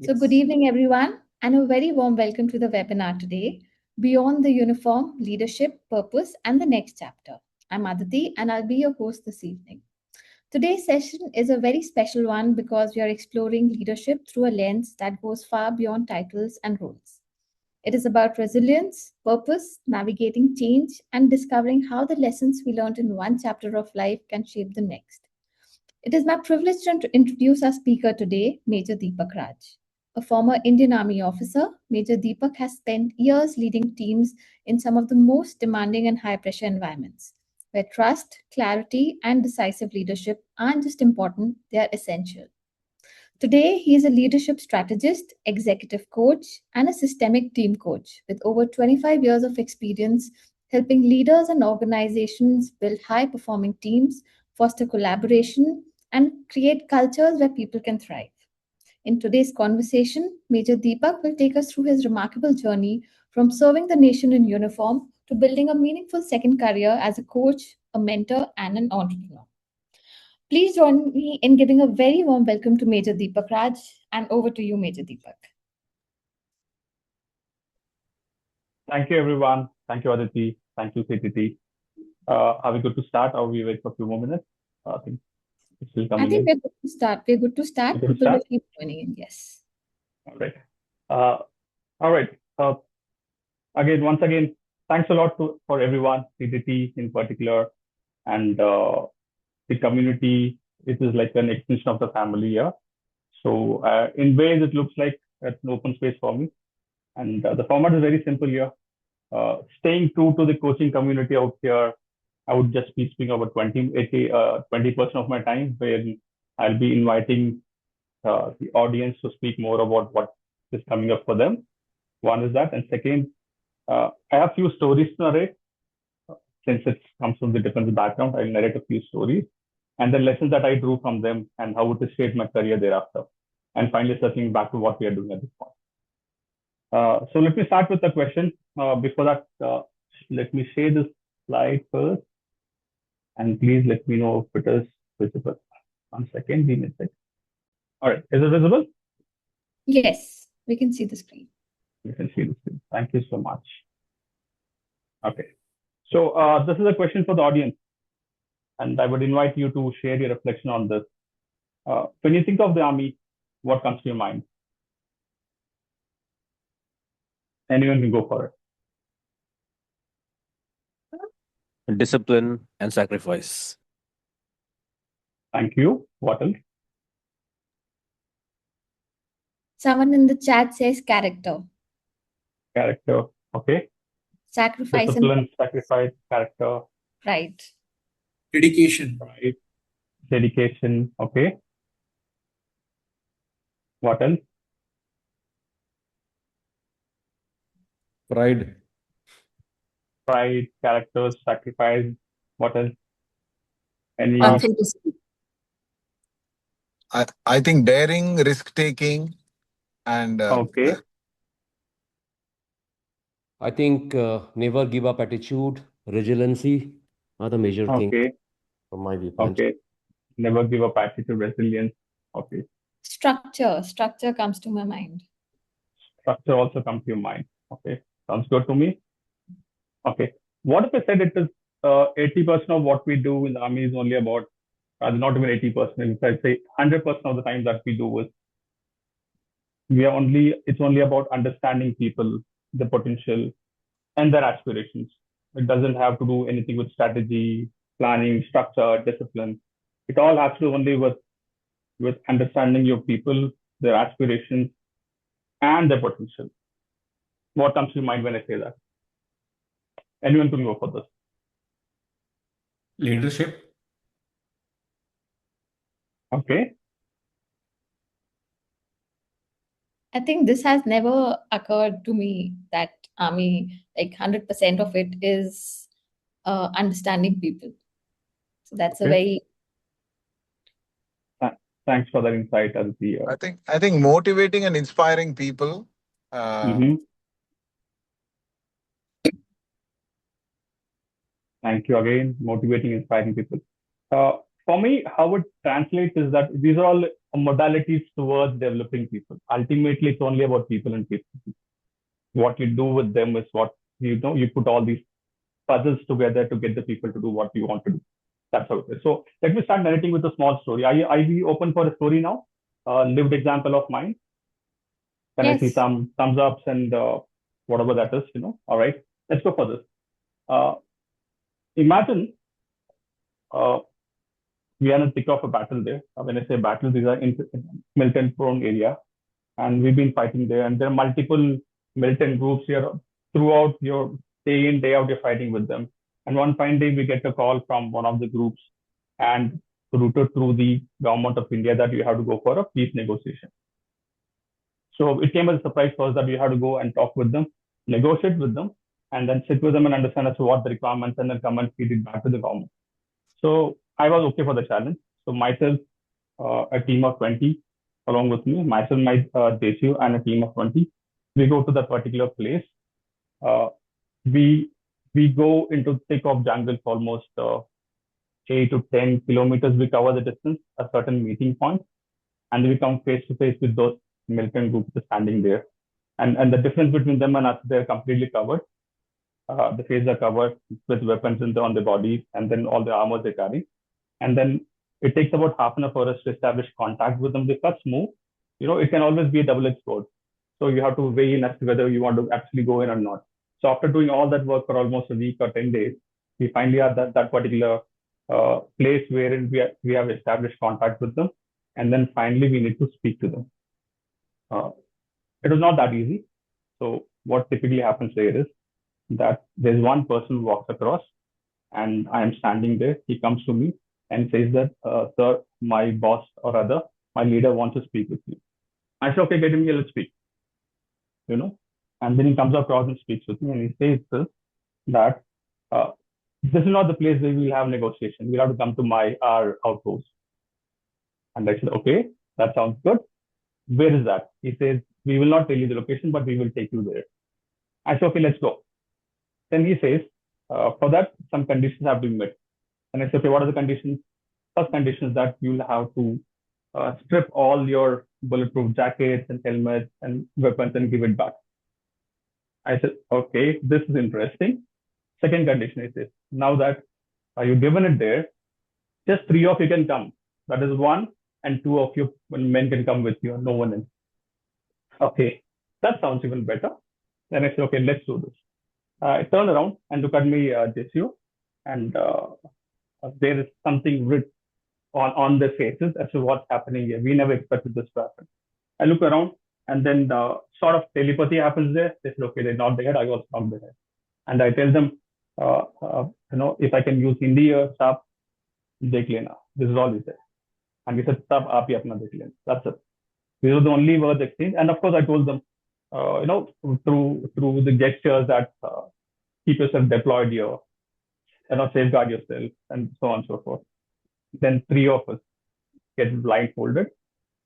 So, good evening, everyone, and a very warm welcome to the webinar today, Beyond the Uniform, Leadership, Purpose, and the Next Chapter. I'm Aditi, and I'll be your host this evening. Today's session is a very special one because we are exploring leadership through a lens that goes far beyond titles and roles. It is about resilience, purpose, navigating change, and discovering how the lessons we learned in one chapter of life can shape the next. It is my privilege to introduce our speaker today, Major Deepak Raj. A former Indian Army officer, Major Deepak has spent years leading teams in some of the most demanding and high pressure environments, where trust, clarity, and decisive leadership aren't just important, they are essential. Today, he is a leadership strategist, executive coach, and a systemic team coach with over 25 years of experience helping leaders and organizations build high performing teams, foster collaboration, and create cultures where people can thrive. In today's conversation, Major Deepak will take us through his remarkable journey from serving the nation in uniform to building a meaningful second career as a coach, a mentor, and an entrepreneur. Please join me in giving a very warm welcome to Major Deepak Raj, and over to you, Major Deepak. Thank you, everyone. Thank you, Aditi. Thank you, CTT. Are we good to start, or we wait for a few more minutes? I think it's still coming I think in. we're good to start. We're good to start. Good to People will start? keep joining in. Yes. All right. All right. Once again, thanks a lot for everyone, CTT in particular, and the community. It is like an extension of the family here. So in ways, it looks like an open space for me. And the format is very simple here. Staying true to the coaching community out here, I would just be speaking about 20% of my time, where I'll be inviting the audience to speak more about what is coming up for them. One is that. And second, I have few stories to narrate. Since it comes from the defense background, I'll narrate a few stories and the lessons that I drew from them and how it has shaped my career thereafter. And finally, circling back to what we are doing at this point. So let me start with the question. Before that, let me share this slide first. And please let me know if it is visible. 1 second, give me a sec. All right, is it visible? Yes, we can see the screen. You can see the screen. Thank you so much. Okay, so this is a question for the audience. And I would invite you to share your reflection on this. When you think of the army, what comes to your mind? Anyone can go for it. Discipline and sacrifice. Thank you. What else? Someone in the chat says character. Character. Okay. Sacrifice. Discipline, sacrifice, character. Right. Dedication. Right. Dedication. Okay. What else? Pride. Pride, characters, sacrifice. What else? Any? I think daring, risk taking, and Okay. I think never give up attitude, resiliency are the major things Okay. from my viewpoint. Okay. Never give up attitude, resilience. Okay. Structure comes to my mind. Structure also comes to your mind. Okay. Sounds good to me. Okay. What if I said it is 80% of what we do in the army is only about, not even 80%, if I say 100% of the time that we do is, it's only about understanding people, the potential, and their aspirations. It doesn't have to do anything with strategy, planning, structure, discipline. It all has to do only with understanding your people, their aspirations, and their potential. What comes to mind when I say that? Anyone can go for this. Leadership. Okay. I think this has never occurred to me that army, like 100% of it is understanding people. So that's a very. Thanks for that insight, Aditi. I think motivating and inspiring people. Thank you again. Motivating, inspiring people. for me, how it translates is that these are all modalities towards developing people. Ultimately, it's only about people and people. What you do with them is what you put all these puzzles together to get the people to do what you want to do. That's how it is. So let me start narrating with a small story. Are you open for a story now? Lived example of mine. Can I see Yes. some thumbs ups and whatever that is? All right, let's go for this. Uh, Imagine uh, we are in the thick of a battle there. When I say battle, these are in militant-prone area, and we've been fighting there. And there are multiple militant groups here throughout your day in day out. You're fighting with them. And one fine day, we get a call from one of the groups, and routed through the government of India that you have to go for a peace negotiation. So it came as a surprise for us that we had to go and talk with them, negotiate with them, and then sit with them and understand as to what the requirements and then come and feed it back to the government. So I was okay for the challenge. So myself, a team of 20 along with me, myself, my JCU, and a team of 20, we go to that particular place. Uh, we we go into thick of jungle for almost 8 to 10 kilometers. We cover the distance, a certain meeting point, and we come face to face with those militant groups standing there. And the difference between them and us, they're completely covered. The faces are covered with weapons on their bodies, and then all the armor they carry. And then it takes about half an hour for us to establish contact with them. The first move, it can always be a double-edged sword. So you have to weigh in as to whether you want to actually go in or not. So after doing all that work for almost a week or 10 days, we finally are that particular place wherein we have established contact with them. And then finally we need to speak to them. It was not that easy. So what typically happens there is that there's one person who walks across, and I am standing there. He comes to me and says that, sir, my boss or other, my leader wants to speak with you. I said, okay, get him here, let's speak. And then he comes across and speaks with me, and he says this, that this is not the place where we'll have negotiation. We'll have to come to our outpost. And I said, okay, that sounds good. Where is that? He says, we will not tell you the location, but we will take you there. I said, okay, let's go. Then he says, for that, some conditions have to be met. And I said, okay, what are the conditions? First condition is that you'll have to strip all your bulletproof jackets and helmets and weapons and give it back. I said, okay, this is interesting. Second condition is this. Now that you've given it there, just 3 of you can come. That is 1, and 2 of you men can come with you, no one else. Okay, that sounds even better. Then I said, okay, let's do this. I turned around and look at me, JCU, and there is something written on their faces as to what's happening here. We never expected this to happen. I look around, and then sort of telepathy happens there. They say, okay, they're not there. I was not there. And I tell them, if I can use Hindi or sab, dekh lena. This is all he said. And we said, sab, aap hi apna dekh lena. That's it. These were the only words exchanged. And of course, I told them, through the gestures that keep yourself deployed here, safeguard yourself, and so on and so forth. Then 3 of us get blindfolded,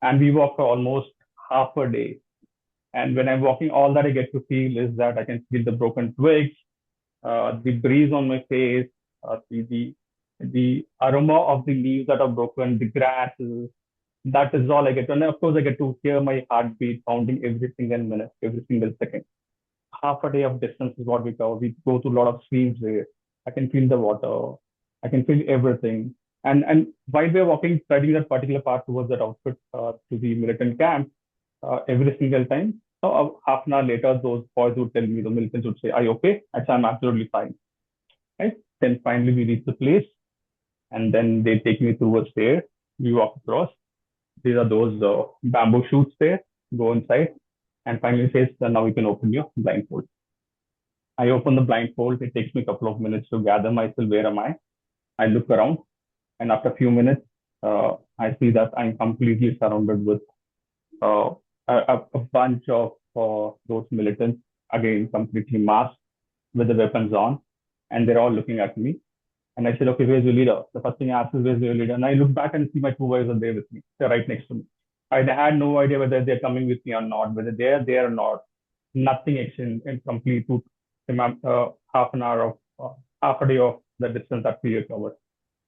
and we walk for almost half a day. And when I'm walking, all that I get to feel is that I can feel the broken twigs, the breeze on my face, the aroma of the leaves that are broken, the grasses. That is all I get. And of course, I get to hear my heartbeat pounding every single minute, every single second. Half a day of distance is what we cover. We go to a lot of streams there. I can feel the water. I can feel everything. And while we're walking, studying that particular path towards that outfit to the militant camp, every single time, so half an hour later, those boys would tell me, the militants would say, are you okay? I said, I'm absolutely fine. Right? Then finally we reach the place, and then they take me towards there. We walk across. These are those bamboo shoots there. Go inside, and finally says, now you can open your blindfold. I open the blindfold. It takes me a couple of minutes to gather myself. Where am I? I look around, and after a few minutes, I see that I'm completely surrounded with a bunch of those militants, again, completely masked with the weapons on, and they're all looking at me. And I said, okay, where's your leader? The first thing I asked is, where's your leader? And I look back and see my 2 boys are there with me. They're right next to me. I had no idea whether they're coming with me or not, whether they're there or not. Nothing action in complete half an hour of half a day of the distance that we recovered.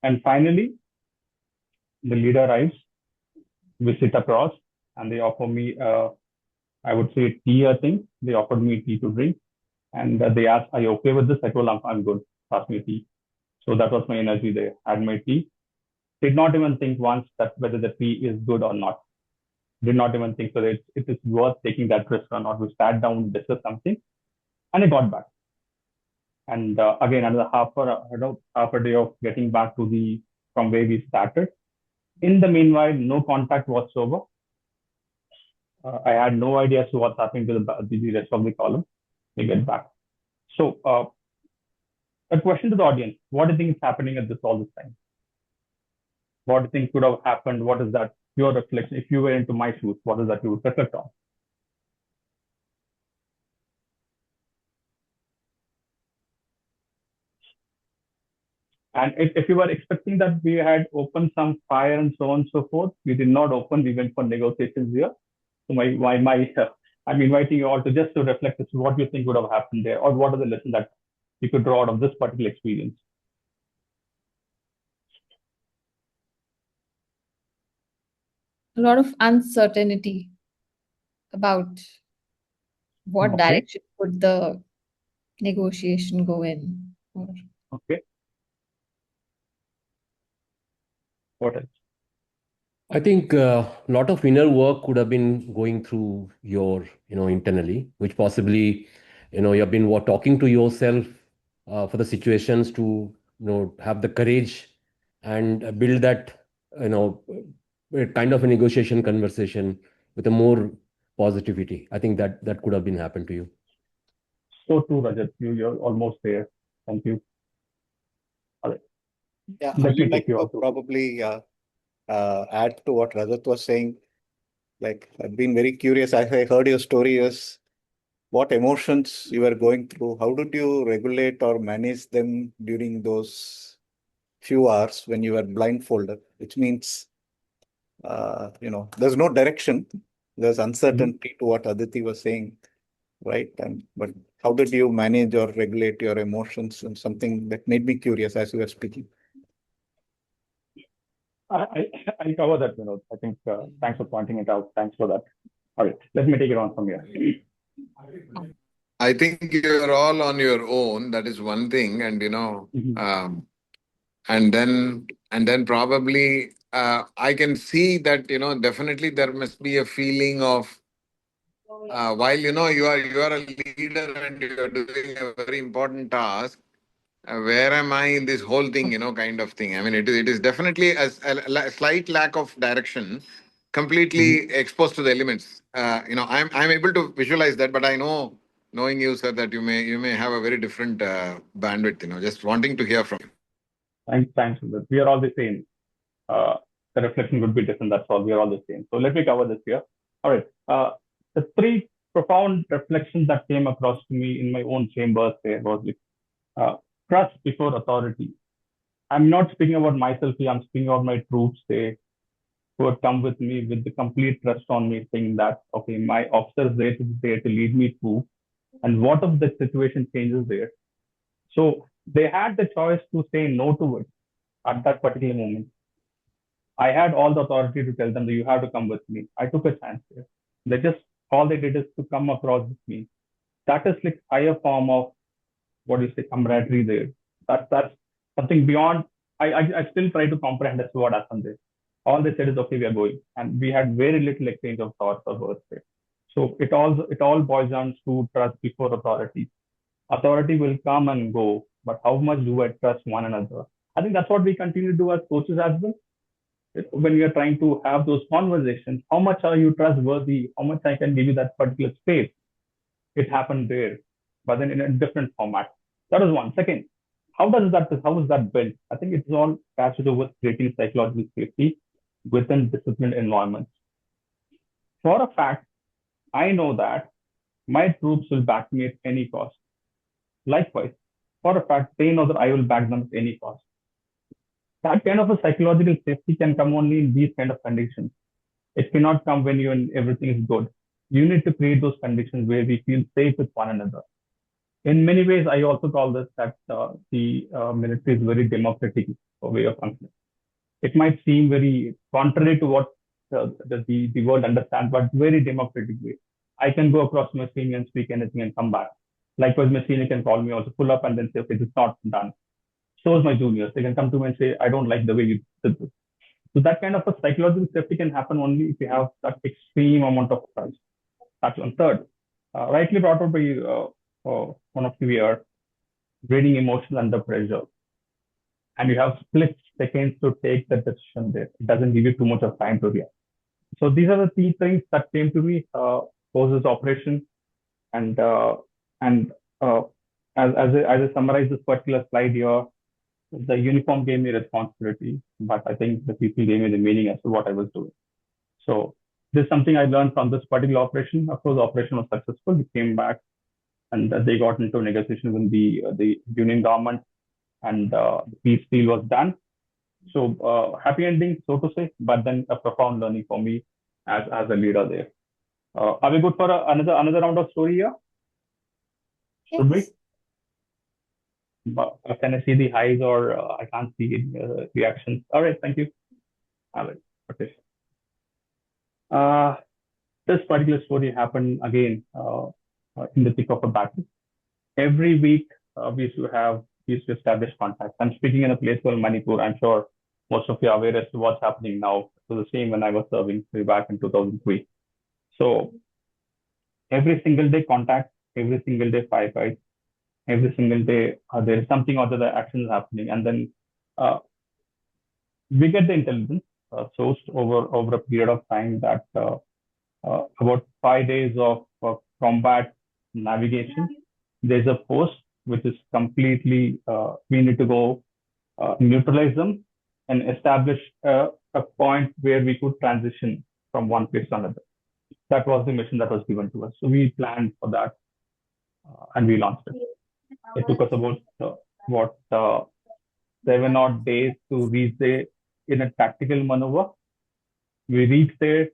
And finally, the leader arrives, we sit across, and they offer me, I would say tea, I think. They offered me tea to drink. And they asked, are you okay with this? I told them, I'm good. Pass me tea. So that was my energy there. I had my tea. Did not even think once that whether the tea is good or not. Did not even think whether it is worth taking that risk or not. We sat down, discussed something, and I got back. And again, another half a day of getting back to the from where we started. In the meanwhile, no contact whatsoever. I had no idea as to what's happening to the rest of the column. We get back. So, a question to the audience: what do you think is happening at this all this time? What do you think could have happened? What is that? Your reflection. If you were into my shoes, what is that you would reflect on? And if you were expecting that we had opened some fire and so on and so forth, we did not open. We went for negotiations here. So I'm inviting you all to just to reflect as to what you think would have happened there, or what are the lessons that you could draw out of this particular experience. A lot of uncertainty about what Okay. direction would the negotiation go in. Okay. What else? I think a lot of inner work could have been going through your, internally, which possibly, you've been talking to yourself for the situations to, have the courage and build that, a kind of a negotiation conversation with a more positivity. I think that could have been happened to you. So true, Rajat. You're almost there. Thank you. All right. Yeah, I Let me would take like you to out. probably add to what Rajat was saying. Like, I've been very curious. I heard your story is what emotions you were going through. How did you regulate or manage them during those few hours when you were blindfolded? Which means, there's no direction. There's uncertainty to what Aditi was saying, right? But how did you manage or regulate your emotions? And something that made me curious as you were speaking. I'll cover that, Vinod. I think thanks for pointing it out. Thanks for that. All right, let me take it on from here. I think you're all on your own. That is one thing, and and then probably I can see that definitely there must be a feeling of while you are a leader and you are doing a very important task. Where am I in this whole thing? Kind of thing. I mean, it is definitely a slight lack of direction, completely exposed to the elements. I'm able to visualize that, but I know, knowing you, sir, that you may have a very different bandwidth. Just wanting to hear from you. Thanks. Vinod. We are all the same. Uh, the reflection would be different. That's all. We are all the same. So let me cover this here. All right. The three profound reflections that came across to me in my own chambers there was like, uh, trust before authority. I'm not speaking about myself here. I'm speaking about my troops there who had come with me with the complete trust on me, saying that, okay, my officer is there to lead me through. And what if the situation changes there? So they had the choice to say no to it at that particular moment. I had all the authority to tell them that you have to come with me. I took a chance there. They just, all they did is to come across with me. That is like higher form of what do you say, camaraderie there. That's something beyond. I still try to comprehend as to what happened there. All they said is, okay, we are going, and we had very little exchange of thoughts or words there. So it all boils down to trust before authority. Authority will come and go, but how much do I trust one another? I think that's what we continue to do as coaches as well. When we are trying to have those conversations, how much are you trustworthy? How much I can give you that particular space? It happened there, but then in a different format. That is one. Second, how is that built? I think it's all has to do with creating psychological safety within disciplined environments. For a fact, I know that my troops will back me at any cost. Likewise, for a fact, they know that I will back them at any cost. That kind of a psychological safety can come only in these kind of conditions. It cannot come when everything is good. You need to create those conditions where we feel safe with one another. In many ways, I also call this that the military is very democratic way of functioning. It might seem very contrary to what the world understands, but very democratic way. I can go across my screen and speak anything and come back. Likewise, my senior can call me also, pull up and then say, okay, this is not done. So is my juniors. They can come to me and say, I don't like the way you did this. So that kind of a psychological safety can happen only if you have that extreme amount of trust. That's one. Third, rightly brought up by one of you here, reading emotions under pressure. And you have split seconds to take the decision there. It doesn't give you too much of time to react. So these are the three things that came to me post this operation. And and uh, as I summarize this particular slide here, the uniform gave me responsibility, but I think the people gave me the meaning as to what I was doing. So this is something I learned from this particular operation. Of course, the operation was successful. We came back and they got into negotiations with the union government, and the peace deal was done. So happy ending, so to say, but then a profound learning for me as a leader there. Are we good for another round of story here? Should we? Yes. But, can I see the highs or I can't see any reactions? All right, thank you. All right, okay. This particular story happened again in the thick of a battle. Every week we used to establish contacts. I'm speaking in a place called Manipur. I'm sure most of you are aware as to what's happening now. It was the same when I was serving way back in 2003. So every single day contact, every single day firefight, every single day there is something or other actions happening, and then we get the intelligence sourced over a period of time that about 5 days of combat navigation, there's a post which is completely we need to go neutralize them and establish a point where we could transition from one place to another. That was the mission that was given to us. So we planned for that and we launched it. It took us about 7 odd days to reach there in a tactical maneuver. We reached there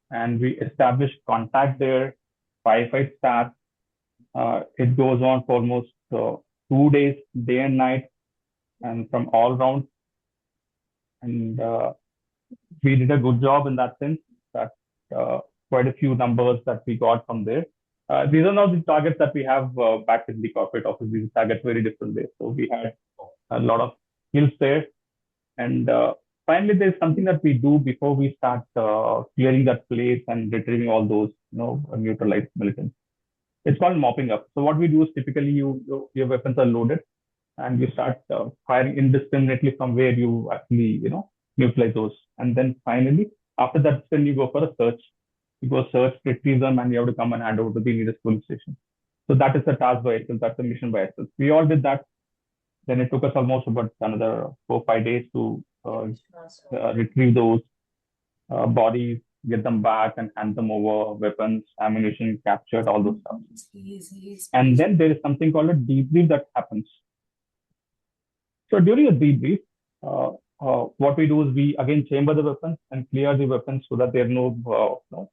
and we established contact there. Firefight starts. It goes on for almost 2 days, day and night, and from all rounds. And we did a good job in that sense. That quite a few numbers that we got from there. These are not the targets that we have back in the corporate office. These targets very different there. So we had a lot of skills there. And finally, there's something that we do before we start clearing that place and retrieving all those, neutralized militants. It's called mopping up. So what we do is typically your weapons are loaded and you start firing indiscriminately from where you actually, neutralize those. And then finally, after that, then you go for a search. You go search, retrieve them, and you have to come and hand over to the nearest police station. So that is the task by itself. That's the mission by itself. We all did that. Then it took us almost about another 4 or 5 days to retrieve those bodies, get them back and hand them over, weapons, ammunition captured, all those stuff. And then there is something called a debrief that happens. So during a debrief, what we do is we again chamber the weapons and clear the weapons so that there are no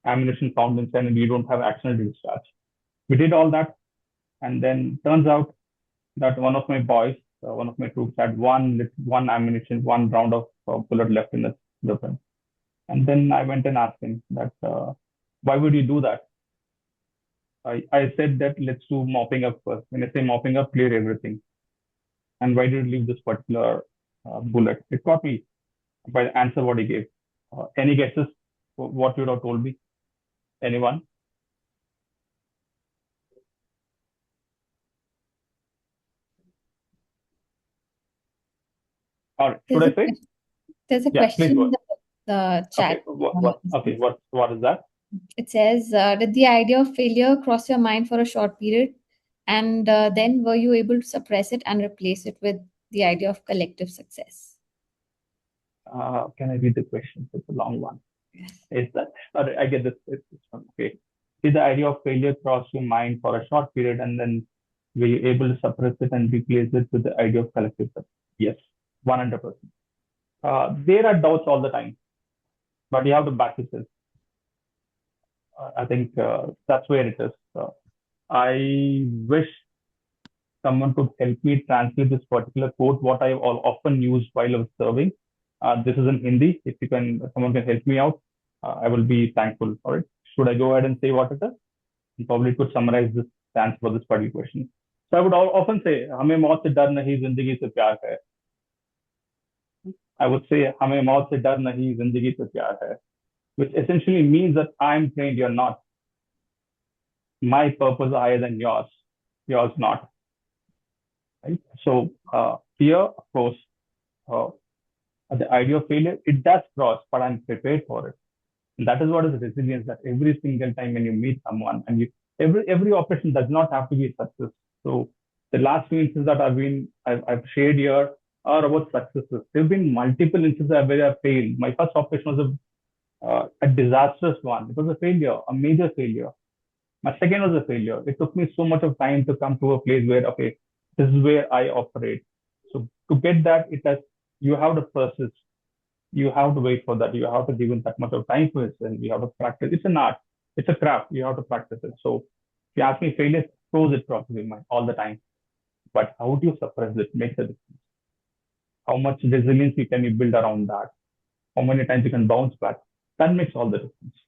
ammunition found inside and we don't have accidental discharge. We did all that, and then turns out that one of my boys, one of my troops had one ammunition, one round of bullet left in the weapon. And then I went and asked him that, why would you do that? I said that let's do mopping up first. When I say mopping up, clear everything. And why did you leave this particular bullet? It caught me by the answer what he gave. Any guesses what you would have told me? Anyone? All right. Should I say? There's a Yeah, please question go in ahead. the chat. What is that? It says, did the idea of failure cross your mind for a short period? And then were you able to suppress it and replace it with the idea of collective success? Can I read the question? It's a long one. Yes. Is that, I get this one. Okay. Did the idea of failure cross your mind for a short period and then were you able to suppress it and replace it with the idea of collective success? Yes, 100%. There are doubts all the time, but you have to back yourself. I think that's where it is. I wish someone could help me translate this particular quote, what I often use while I was serving. This is in Hindi. If someone can help me out, I will be thankful for it. Should I go ahead and say what it is? And probably could summarize this answer for this particular question. So I would often say, हमें मौत से डर नहीं, जिंदगी से प्यार है. I would say, हमें मौत से डर नहीं, जिंदगी से प्यार है, which essentially means that I'm trained, you're not. My purpose is higher than yours not. Right? So here, of course, uh, the idea of failure, it does cross, but I'm prepared for it. And that is what is resilience, that every single time when you meet someone and every operation does not have to be a success. So the last few instances that I've shared here are about successes. There have been multiple instances where I failed. My first operation was a disastrous one. It was a failure, a major failure. My second was a failure. It took me so much of time to come to a place where, okay, this is where I operate. So to get that, you have to persist. You have to wait for that. You have to give it that much of time for yourself. You have to practice. It's an art. It's a craft. You have to practice it. So if you ask me, failure throws it probably all the time. But how do you suppress it? Makes a difference. How much resilience can you build around that? How many times you can bounce back? That makes all the difference.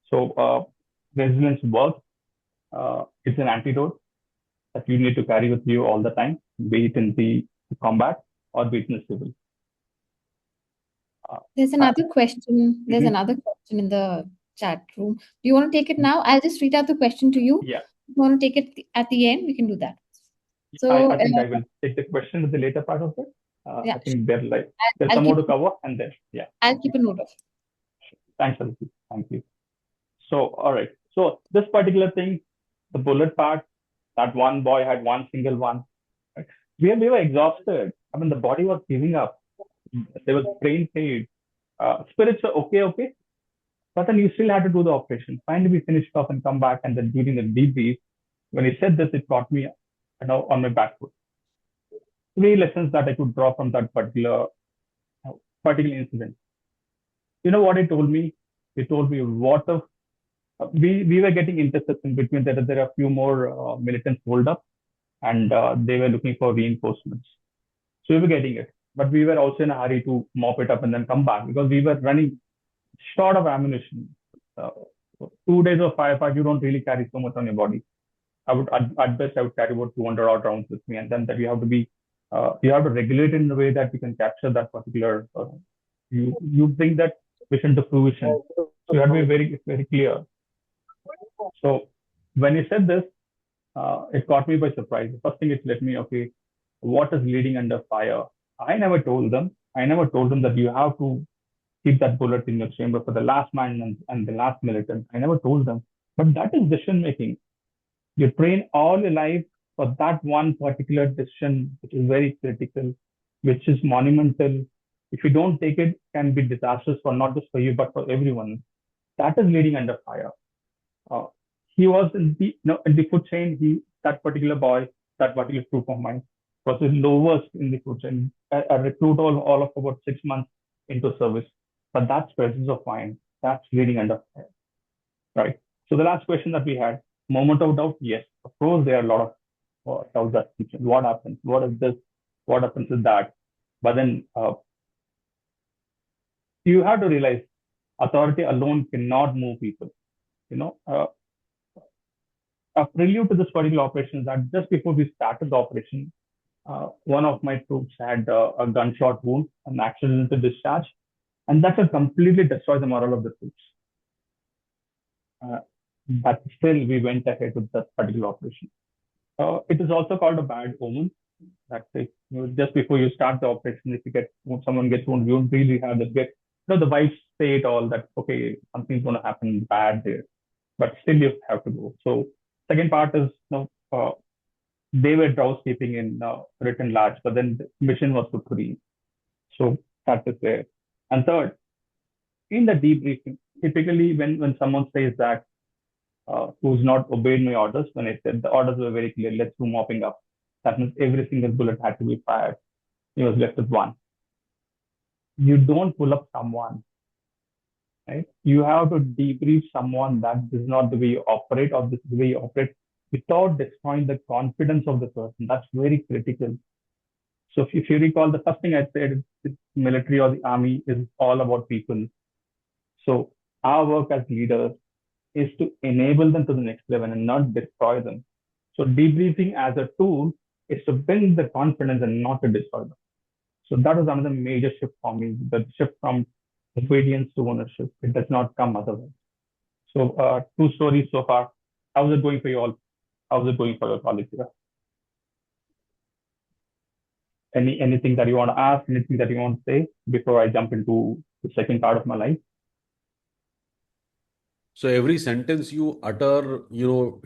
So resilience works. It's an antidote that you need to carry with you all the time, be it in the combat or be it in the civil. There's another question. There's Mhm. another question in the chat room. Do you want to take it now? I'll just read out the question to you. Yeah. If you want to take it at the end, we can do that. So I think I will take the question with the later part of it. Yeah, I think there's I'll some more keep to cover, and then I'll keep a note of it. Thanks, Aditi. Thank you. So all right. So this particular thing, the bullet part, that one boy had one single one. Right? We were exhausted. I mean, the body was giving up. There was brain fade. Spirits were okay, but then you still had to do the operation. Finally, we finished off and come back, and then during the debrief, when he said this, it caught me, on my back foot. 3 lessons that I could draw from that particular incident. You know what he told me? He told me, what if we were getting intercepts in between. There are a few more militants hold up, and they were looking for reinforcements. So we were getting it, but we were also in a hurry to mop it up and then come back because we were running short of ammunition. 2 days of firefight, you don't really carry so much on your body. At best I would carry about 200 odd rounds with me, and then that you have to regulate it in a way that you can capture that particular. You bring that vision to fruition. So you have to be very very clear. So when he said this, it caught me by surprise. The first thing it let me, okay, what is leading under fire? I never told them that you have to keep that bullet in your chamber for the last man and the last militant. I never told them. But that is decision making. You train all your life for that one particular decision, which is very critical, which is monumental. If you don't take it, it can be disastrous for not just for you, but for everyone. That is leading under fire. He was in the food chain. That particular boy, that particular group of mine, was the lowest in the food chain. I recruit all of about 6 months into service, but that's presence of mind. That's leading under fire, right? So the last question that we had, moment of doubt. Yes, of course, there are a lot of doubts that teach. What happens? What is this? What happens with that? But then you have to realize authority alone cannot move people. A prelude to this particular operation is that just before we started the operation, one of my troops had a gunshot wound, an accidental discharge, and that will completely destroy the morale of the troops. But still, we went ahead with that particular operation. It is also called a bad omen. That's it. Just before you start the operation, if someone gets wounded, you don't really have the vibes say it all that okay, something's going to happen bad there, but still you have to go. So second part is they were housekeeping in written large, but then the mission was to free. So that is there. And third, in the debriefing, typically when someone says that who's not obeyed my orders, when I said the orders were very clear, let's do mopping up. That means every single bullet had to be fired. He was left with one. You don't pull up someone, right? You have to debrief someone that this is not the way you operate or this is the way you operate without destroying the confidence of the person. That's very critical. So if you recall, the first thing I said, military or the army is all about people. So our work as leaders is to enable them to the next level and not destroy them. So debriefing as a tool is to build the confidence and not to destroy them. So that was another major shift for me, the shift from obedience to ownership. It does not come otherwise. So two stories so far. How's it going for you all? How's it going for your college here? Anything that you want to ask, anything that you want to say before I jump into the second part of my life? So every sentence you utter, you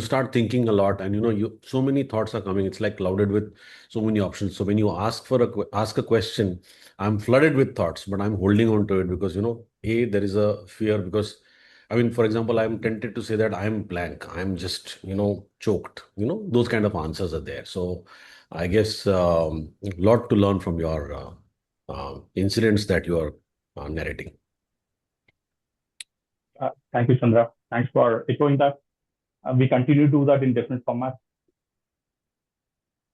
start thinking a lot, and so many thoughts are coming. It's like clouded with so many options. So when you ask a question, I'm flooded with thoughts, but I'm holding on to it because there is a fear because. I mean, for example, I'm tempted to say that I'm blank. I'm just, choked. Those kind of answers are there. So I guess a lot to learn from your incidents that you are narrating. Thank you, Chandra. Thanks for echoing that. We continue to do that in different formats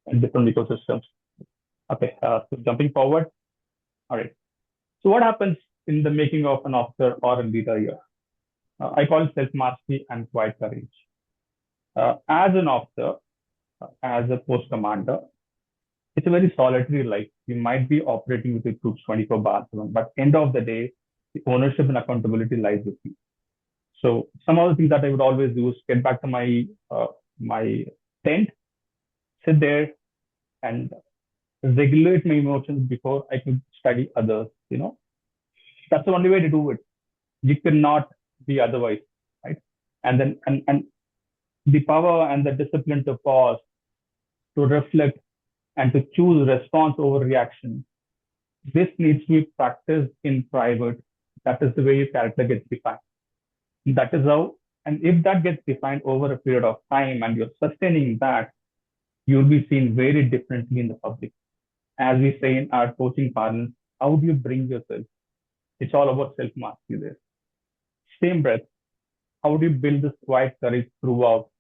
and different ecosystems. Okay, so jumping forward. All right. So what happens in the making of an officer or a leader here? I call it self-mastery and quiet courage. As an officer, as a post commander, it's a very solitary life. You might be operating with your troops 24 bar 7, but end of the day, the ownership and accountability lies with you. So some of the things that I would always do is get back to my tent, sit there, and regulate my emotions before I could study others. That's the only way to do it. You cannot be otherwise, right? And then and the power and the discipline to pause, to reflect, and to choose response over reaction. This needs to be practiced in private. That is the way your character gets defined. That is how, and if that gets defined over a period of time and you're sustaining that, you'll be seen very differently in the public. As we say in our coaching parlance, how do you bring yourself? It's all about self-mastery there. Same breath, how do you build this quiet courage throughout?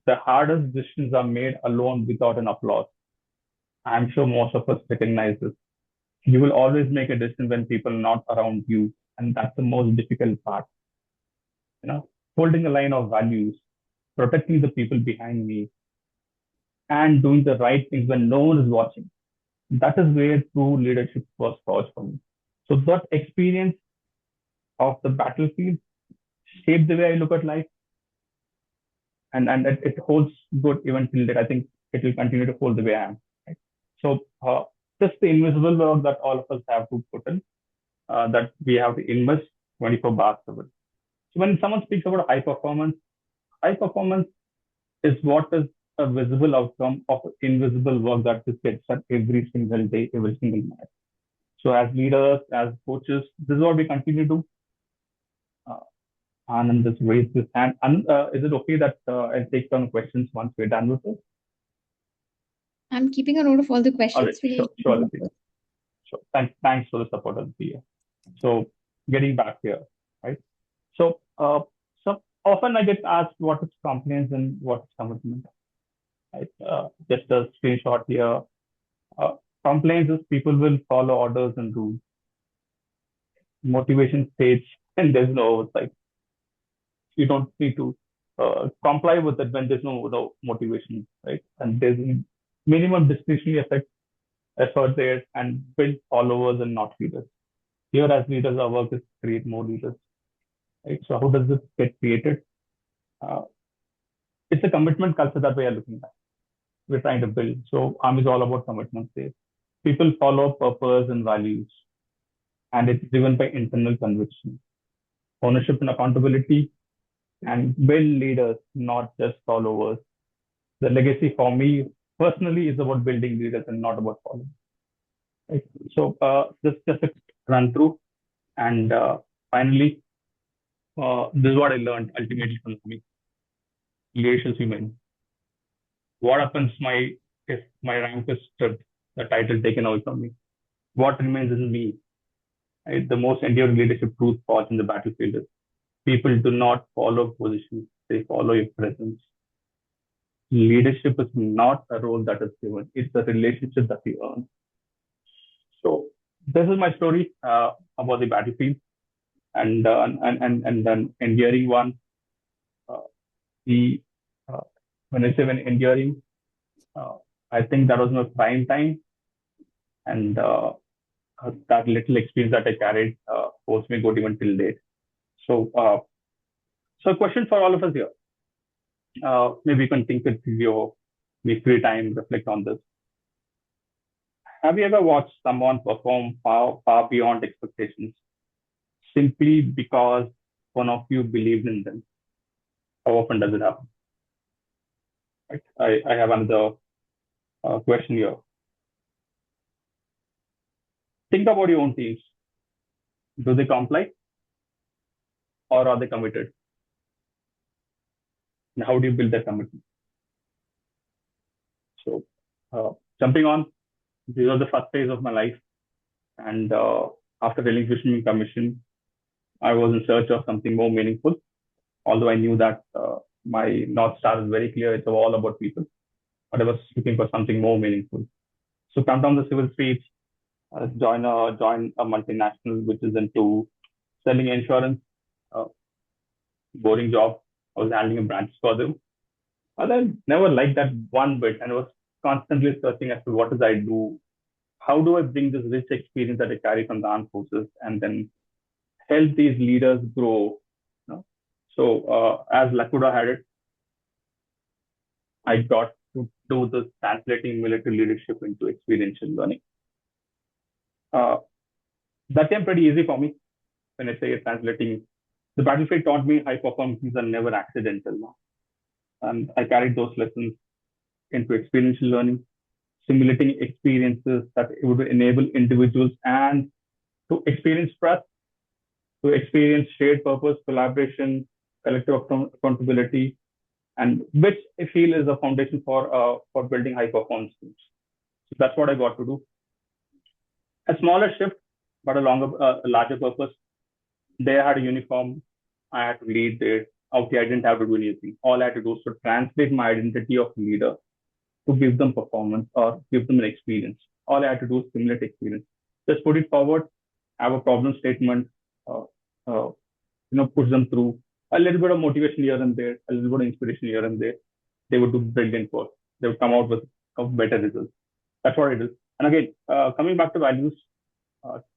The hardest decisions are made alone without an applause. I'm sure most of us recognize this. You will always make a decision when people are not around you, and that's the most difficult part. Holding a line of values, protecting the people behind me, and doing the right things when no one is watching. That is where true leadership was forged for me. So that experience of the battlefield shaped the way I look at life, and it holds good even till date. I think it will continue to hold the way I am. Right? So just the invisible work that all of us have to put in, that we have to invest 24 bar 7. So when someone speaks about high performance is what is a visible outcome of invisible work that just gets done every single day, every single minute. So as leaders, as coaches, this is what we continue to do. Anand just raised his hand. Is it okay that I'll take some questions once we're done with this? I'm keeping a note of all the All questions. right, sure, Latika. Sure. Thanks for the support, Latika. So getting back here, right? So often I get asked what is compliance and what is commitment. Right? Just a screenshot here. Compliance is people will follow orders and rules. Motivation states and there's no oversight. You don't need to comply with it when there's no motivation, right? And there's minimum discretionary effort there and build followers and not leaders. Here as leaders, our work is to create more leaders, right? So how does this get created? It's a commitment culture that we are looking at. We're trying to build. So ARM is all about commitment there. People follow purpose and values, and it's driven by internal conviction, ownership and accountability, and build leaders, not just followers. The legacy for me personally is about building leaders and not about following. Right? So just a run through, and finally, this is what I learned ultimately from me. Leadership is human. What happens if my rank is stripped, the title taken away from me? What remains in me? Right? The most enduring leadership truth fought in the battlefield is people do not follow positions, they follow your presence. leadership is not a role that is given; it's a relationship that we earn. So this is my story about the battlefield, and then enduring one. Uh, the When I say when enduring, uh, I think that was my prime time, and that little experience that I carried forced me good even till date. So, so a question for all of us here. Maybe you can think with your free time, reflect on this. Have you ever watched someone perform far beyond expectations simply because one of you believed in them? How often does it happen? Right? I have another question here. Think about your own teams. Do they comply or are they committed? And how do you build that commitment? So, jumping on, this was the first phase of my life. And after relinquishing commission, I was in search of something more meaningful. Although I knew that my North Star is very clear, it's all about people. But I was looking for something more meaningful. So come down the civil streets, join a multinational which is into selling insurance, uh, boring job. I was handling a branch for them. And I never liked that one bit, and I was constantly searching as to what does I do, how do I bring this rich experience that I carry from the armed forces and then help these leaders grow. You know? So as Lakuda had it, I got to do this translating military leadership into experiential learning. Uh, that came pretty easy for me when I say translating. The battlefield taught me high performances are never accidental. And I carried those lessons into experiential learning, simulating experiences that would enable individuals and to experience trust, to experience shared purpose, collaboration, collective accountability, and which I feel is a foundation for building high performance teams. So that's what I got to do. A smaller shift, but a larger purpose. They had a uniform. I had to lead there. Okay, I didn't have to do anything. All I had to do was to translate my identity of leader to give them performance or give them an experience. All I had to do is simulate experience. Just put it forward, have a problem statement, uh, uh, push them through a little bit of motivation here and there, a little bit of inspiration here and there. They would do brilliant work. They would come out with better results. That's what it is. And again, coming back to values,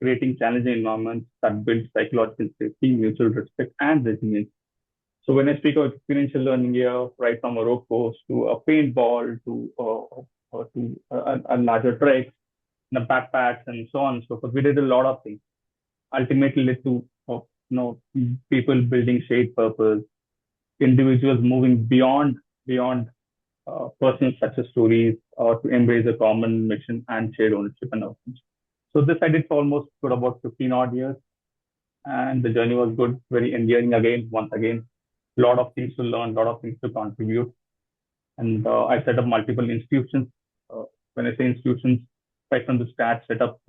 creating challenging environments that build psychological safety, mutual respect, and resilience. So when I speak of experiential learning here, right from a rope course to a paintball to a larger trek, the backpacks and so on and so forth, we did a lot of things. Ultimately led to people building shared purpose, individuals moving beyond personal success stories or to embrace a common mission and shared ownership and outcomes. So this I did for almost good about 15 odd years, and the journey was good, very endearing again, once again. A lot of things to learn, a lot of things to contribute. And I set up multiple institutions. When I say institutions, right from the start, set up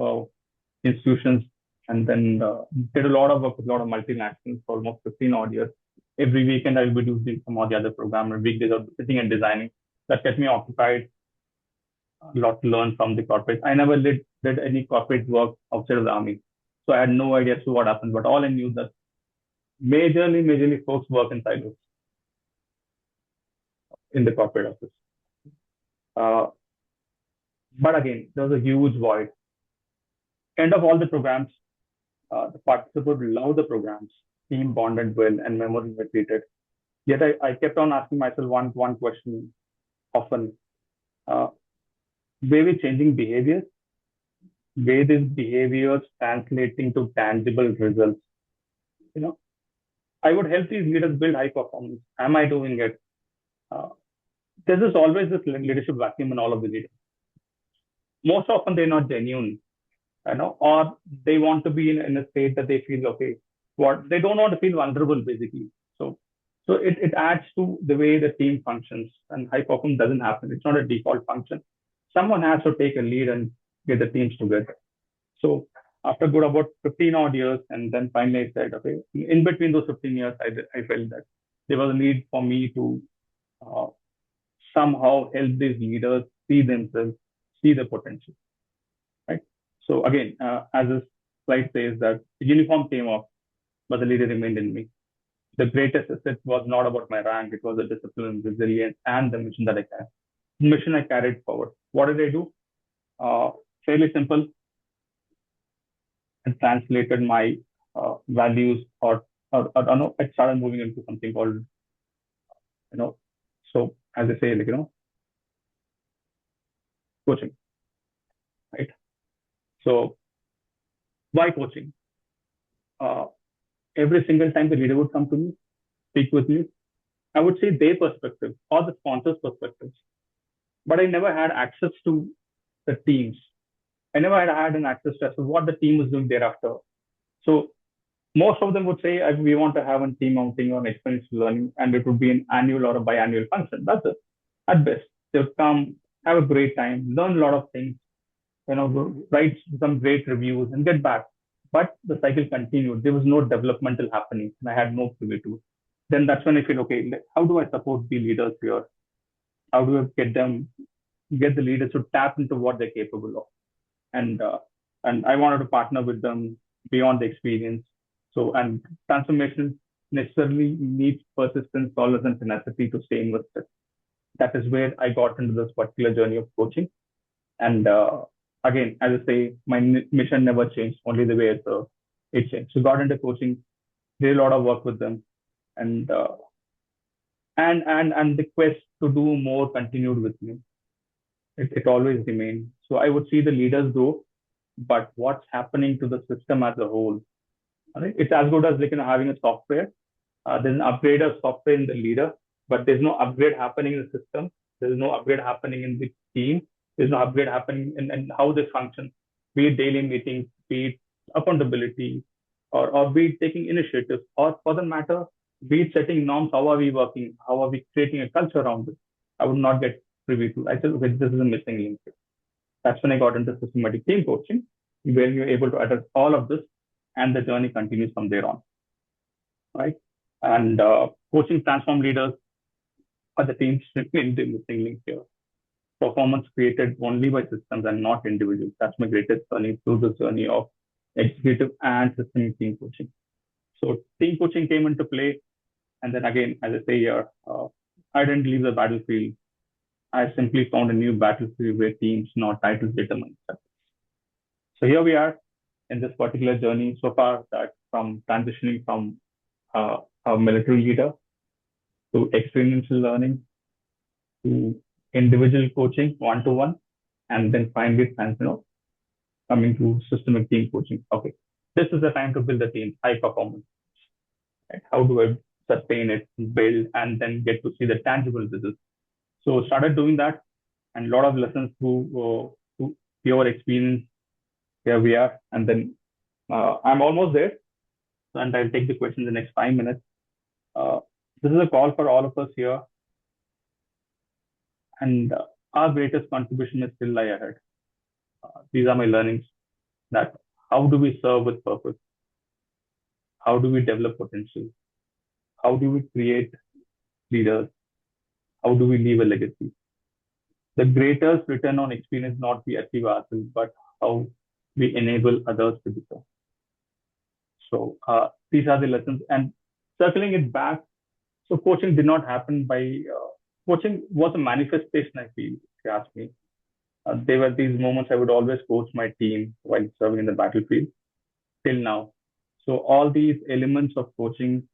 institutions and then did a lot of work with a lot of multinationals for almost 15 odd years. Every weekend I will be doing some of the other program and weekdays of sitting and designing. That kept me occupied. A lot to learn from the corporate. I never did any corporate work outside of the army. So I had no idea as to what happened, but all I knew that majorly folks work in silos in the corporate office. But again, there was a huge void. End of all the programs, the participants loved the programs, team bonded well, and memories were created. Yet I kept on asking myself one question often: were we changing behaviors? Were these behaviors translating to tangible results? I would help these leaders build high performance. Am I doing it? There's always this leadership vacuum in all of the leaders. Most often they're not genuine, or they want to be in a state that they feel okay. What they don't want to feel vulnerable, basically. So it adds to the way the team functions, and high performance doesn't happen. It's not a default function. Someone has to take a lead and get the teams together. So after good about 15 odd years, and then finally I said, okay, in between those 15 years, I felt that there was a need for me to somehow help these leaders see themselves, see the potential, right? So again, as this slide says that the uniform came off, but the leader remained in me. The greatest asset was not about my rank; it was the discipline, resilience, and the mission that I carried. Mission I carried forward. What did I do? Fairly simple, and translated my values, or no, I started moving into something called, you know, so as I say, like, coaching, right? So why coaching? Uh, every single time the leader would come to me, speak with me, I would say their perspective or the sponsor's perspectives, but I never had access to the teams. I never had an access to what the team was doing thereafter. So most of them would say, we want to have a team outing on experience learning, and it would be an annual or a biannual function. That's it. At best, they would come, have a great time, learn a lot of things, write some great reviews and get back. But the cycle continued. There was no developmental happening, and I had no privy to. Then that's when I feel, okay, how do I support the leaders here? How do I get the leaders to tap into what they're capable of? And I wanted to partner with them beyond the experience. So, and transformation necessarily needs persistence, tolerance, and tenacity to stay invested. That is where I got into this particular journey of coaching. And again, as I say, my mission never changed, only the way it changed. So, got into coaching, did a lot of work with them, and the quest to do more continued with me. It always remained. So I would see the leaders grow, but what's happening to the system as a whole? Right? It's as good as having a software. There's an upgrade of software in the leader, but there's no upgrade happening in the system. There's no upgrade happening in the team. There's no upgrade happening in how they function, be it daily meetings, be it accountability, or be it taking initiatives, or for the matter, be it setting norms. How are we working? How are we creating a culture around it? I would not get privy to. I said, okay, this is a missing link. That's when I got into systematic team coaching, where you're able to address all of this, and the journey continues from there on, right? And coaching transform leaders are the teams in the missing link here. Performance created only by systems and not individuals. That's my greatest journey through the journey of executive and systemic team coaching. So team coaching came into play, and then again, as I say here, I didn't leave the battlefield. I simply found a new battlefield where teams, not titles, determine success. So here we are in this particular journey so far, that from transitioning from a military leader to experiential learning to individual coaching one-to-one, and then finally coming to systemic team coaching. Okay, this is the time to build a team, high performance. Right? How do I sustain it, build, and then get to see the tangible results? So started doing that, and a lot of lessons through pure experience. Here we are, and then I'm almost there, and I'll take the questions in the next 5 minutes. This is a call for all of us here, and our greatest contribution is still lie ahead. These are my learnings, that how do we serve with purpose? How do we develop potential? How do we create leaders? How do we leave a legacy? The greatest return on experience not we achieve ourselves, but how we enable others to do so. So these are the lessons. And circling it back, so coaching did not happen by, coaching was a manifestation, I feel, if you ask me. There were these moments I would always coach my team while serving in the battlefield till now. So all these elements of coaching,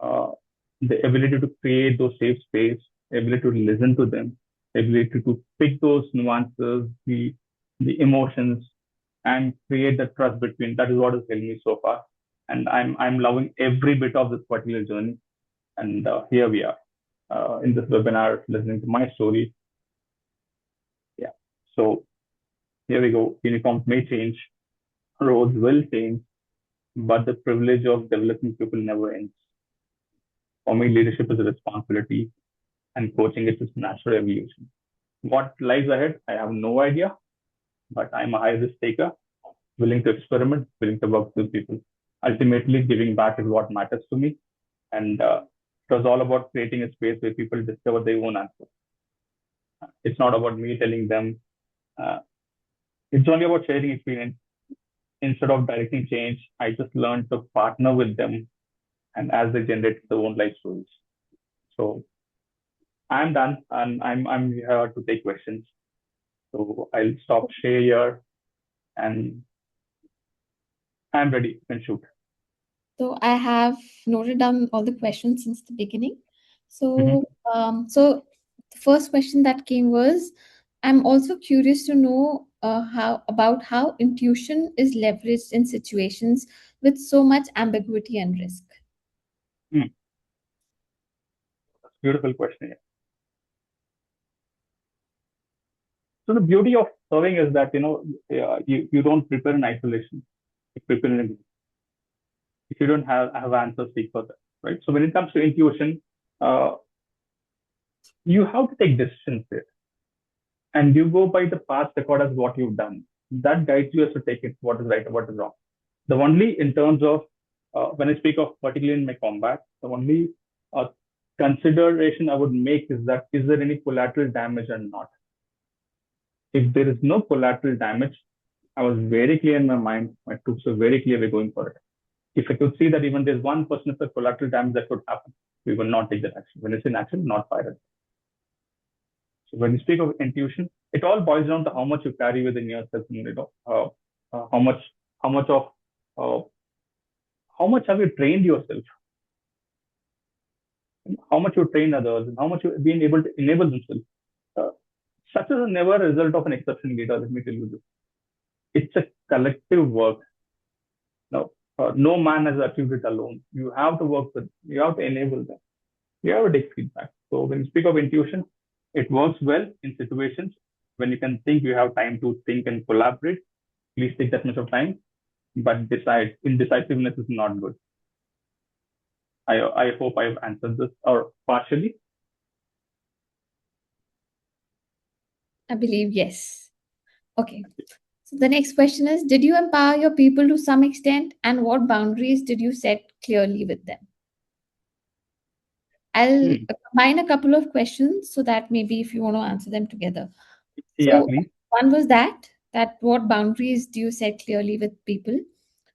the ability to create those safe space, ability to listen to them, ability to pick those nuances, the emotions, and create the trust between. That is what has helped me so far, and I'm loving every bit of this particular journey. And here we are in this webinar, listening to my story. Yeah. So here we go. Uniforms may change, roles will change, but the privilege of developing people never ends. For me, leadership is a responsibility, and coaching is its natural evolution. What lies ahead, I have no idea, but I'm a high risk taker, willing to experiment, willing to work with people. Ultimately, giving back is what matters to me. And it was all about creating a space where people discover their own answers. It's not about me telling them. Uh, it's only about sharing experience. Instead of directing change, I just learned to partner with them and as they generate their own life stories. So I'm done and I'm here to take questions. So I'll stop share here and I'm ready. You can shoot. So I have noted down all the questions since the beginning. Mhm. So the first question that came was, I'm also curious to know how intuition is leveraged in situations with so much ambiguity and risk. Hmm. Beautiful question. Yeah. So the beauty of serving is that you don't prepare in isolation. You prepare in a group. If you don't have answers, seek for them. Right. So when it comes to intuition, uh, you have to take decisions there, and you go by the past record as what you've done. That guides you as to take it what is right and what is wrong. The only in terms of when I speak of particularly in my combat, the only uh, consideration I would make is that is there any collateral damage or not? If there is no collateral damage, I was very clear in my mind. My troops were very clear we're going for it. If I could see that even there's 1% of the collateral damage that could happen, we will not take that action. When it's in action, not fire it. So when you speak of intuition, it all boils down to how much you carry within yourself. How much, how much of, uh, how much have you trained yourself? How much you train others, and how much you've been able to enable themselves. Uh, Success is never a result of an exception leader. Let me tell you this. It's a collective work. No, no man has achieved it alone. You have to work with, you have to enable them. You have to take feedback. So when you speak of intuition, it works well in situations when you can think you have time to think and collaborate. Please take that much of time, but decide. Indecisiveness is not good. I hope I've answered this or partially. I believe yes. Okay. So the next question is, did you empower your people to some extent, and what boundaries did you set clearly with them? I'll Hmm. combine a couple of questions so that maybe if you want to answer them together. Yeah, So please. one was that what boundaries do you set clearly with people?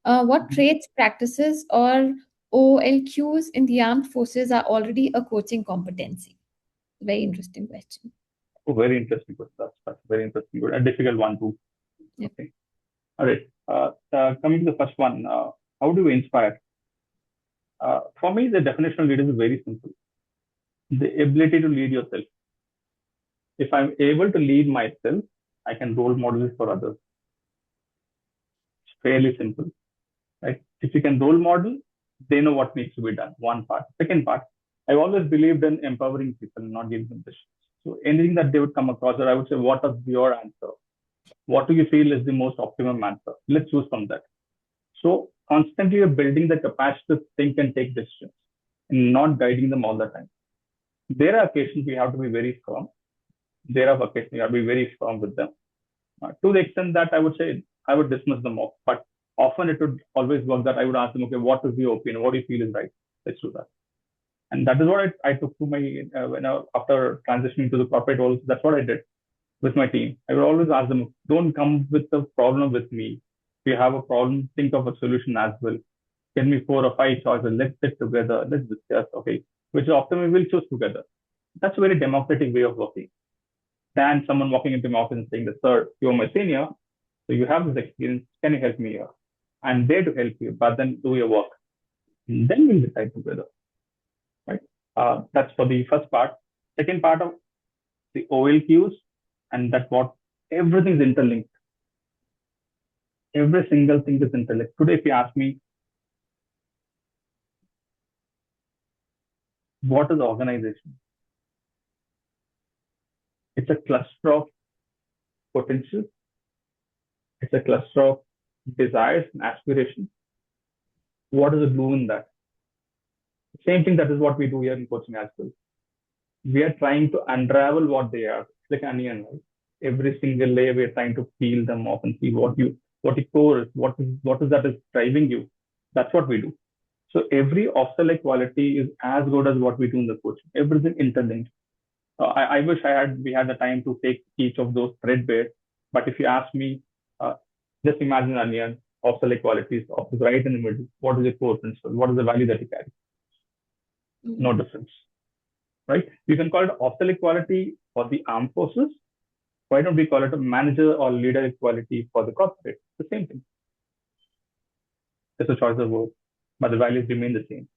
What Mhm. traits, practices, or OLQs in the armed forces are already a coaching competency? Very interesting question. Oh, very interesting. That's very interesting. Good. A difficult one too. Yeah. Okay. All right. Coming to the first one, how do you inspire? For me, the definition of leader is very simple. The ability to lead yourself. If I'm able to lead myself, I can role model for others. It's fairly simple, right? If you can role model, they know what needs to be done. One part. Second part, I've always believed in empowering people, not giving them decisions. So anything that they would come across, or I would say, what is your answer? What do you feel is the most optimum answer? Let's choose from that. So constantly you're building the capacity to think and take decisions and not guiding them all the time. There are occasions we have to be very firm. There are occasions we have to be very firm with them. To the extent that I would say I would dismiss them off, but often it would always work that I would ask them, okay, what is your opinion? What do you feel is right? Let's do that. And that is what I took to my, after transitioning to the corporate roles, that's what I did with my team. I would always ask them, don't come with the problem with me. If you have a problem, think of a solution as well. Give me 4 or 5 choices. Let's sit together. Let's discuss. Okay, which option we will choose together. That's a very democratic way of working than someone walking into my office and saying that, sir, you're my senior, so you have this experience. Can you help me here? I'm there to help you, but then do your work. And then we'll decide together, right? That's for the first part. Second part of the OLQs, and that what everything is interlinked. Every single thing is interlinked. Today, if you ask me, what is organization? It's a cluster of potential. It's a cluster of desires and aspirations. What is the glue in that? Same thing that is what we do here in coaching as well. We are trying to unravel what they are. It's like onion, right? Every single layer we're trying to peel them off and see what the core is, what is that is driving you. That's what we do. So every officer like quality is as good as what we do in the coaching. Everything interlinked. I wish we had the time to take each of those threadbare. But if you ask me, uh, just imagine an onion of the equalities of the right in the middle. What is the core principle? What is the value that you carry? No difference, right? You can call it hostile equality for the armed forces. Why don't we call it a manager or leader equality for the corporate? The same thing. It's a choice of word, but the values remain the same.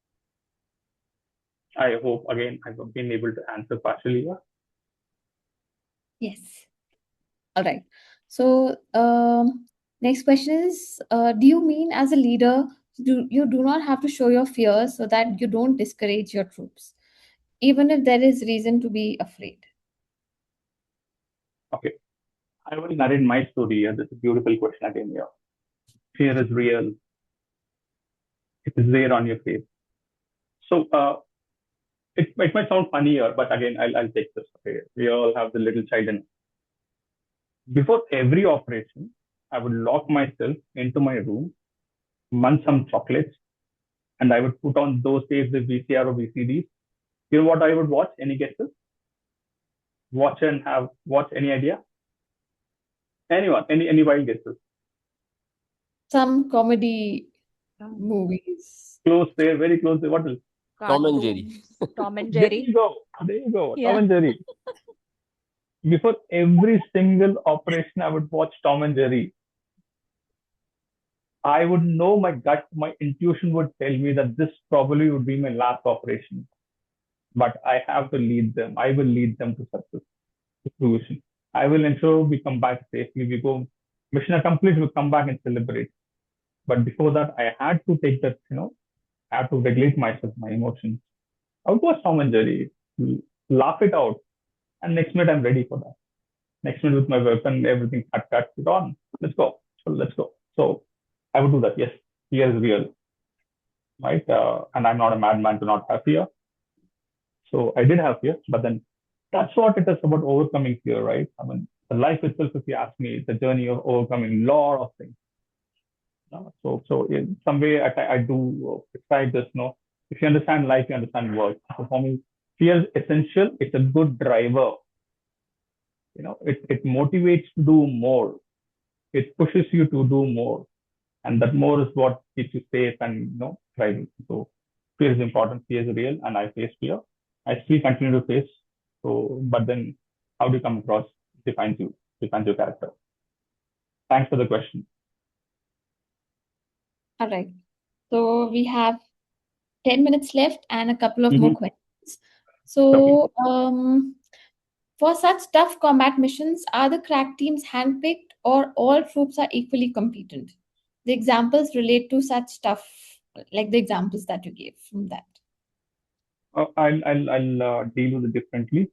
I hope again I've been able to answer partially. Yes. All right. So, next question is, do you mean as a leader, you do not have to show your fears so that you don't discourage your troops, even if there is reason to be afraid? Okay, I will narrate my story here. This is a beautiful question again here. Fear is real. It is there on your face. So, it might sound funnier, but again, I'll take this. Okay, we all have the little child in. Before every operation, I would lock myself into my room, munch some chocolates, and I would put on those days the VCR or VCDs. You know what I would watch? Any guesses? Watch any idea? Anyone? Any wild guesses? Some comedy movies. Close there, very close there. What else? Tom and Jerry. Cartoons, Tom and There Jerry. you go. There you go. Yeah. Tom and Jerry. Before every single operation, I would watch Tom and Jerry. I would know my gut, my intuition would tell me that this probably would be my last operation. But I have to lead them. I will lead them to success, to fruition. I will ensure we come back safely. We go mission accomplished, we come back and celebrate. But before that, I had to take that, I have to regulate myself, my emotions. I would watch Tom and Jerry, laugh it out, and next minute I'm ready for that. Next minute with my weapon, everything cut it on. Let's go. So let's go. So I would do that. Yes, fear is real, right? And I'm not a madman to not have fear. So I did have fear, but then that's what it is about overcoming fear, right? I mean, the life itself, if you ask me, it's a journey of overcoming a lot of things. So in some way, I do prescribe this. If you understand life, you understand work. So for me, fear is essential. It's a good driver. It motivates to do more. It pushes you to do more, and that more is what keeps you safe and thriving. So fear is important. Fear is real, and I face fear. I still continue to face. So, but then how do you come across defines your character. Thanks for the question. All right. So we have 10 minutes left and a couple of more questions. So, for such tough combat missions, are the crack teams handpicked or all troops are equally competent? The examples relate to such stuff, like the examples that you gave from that. I'll deal with it differently.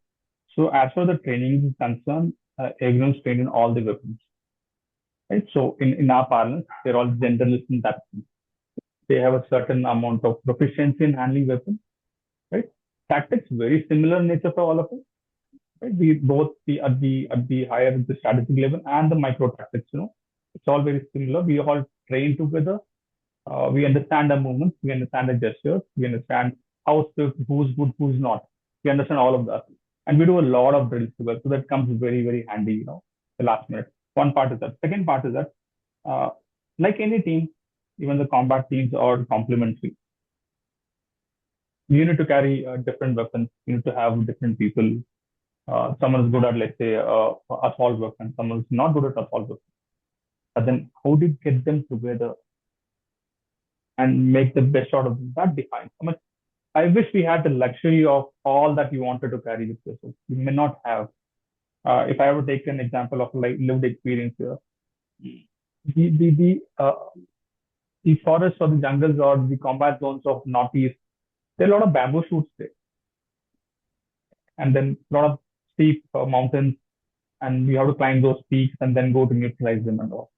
So as far as the training is concerned, everyone's trained in all the weapons, right? So in our parlance, they're all generalists in that sense. They have a certain amount of proficiency in handling weapons, right? Tactics very similar in nature for all of us, right? We both the at the higher the strategic level and the micro tactics, it's all very similar. We all train together. We understand the movements, we understand the gestures, we understand how swift, who's good, who's not. We understand all of that. And we do a lot of drills together. So that comes very, very handy, the last minute. One part is that. Second part is that, like any team, even the combat teams are complementary. You need to carry different weapons. You need to have different people. Someone is good at, let's say, assault weapon. Someone is not good at assault weapon. But then how do you get them together and make the best out of them? That defines. I wish we had the luxury of all that you wanted to carry with yourself. You may not have. If I were to take an example of like lived experience here, the forests or the jungles or the combat zones of Northeast, there are a lot of bamboo shoots there, and then a lot of steep mountains, and you have to climb those peaks and then go to neutralize them and all.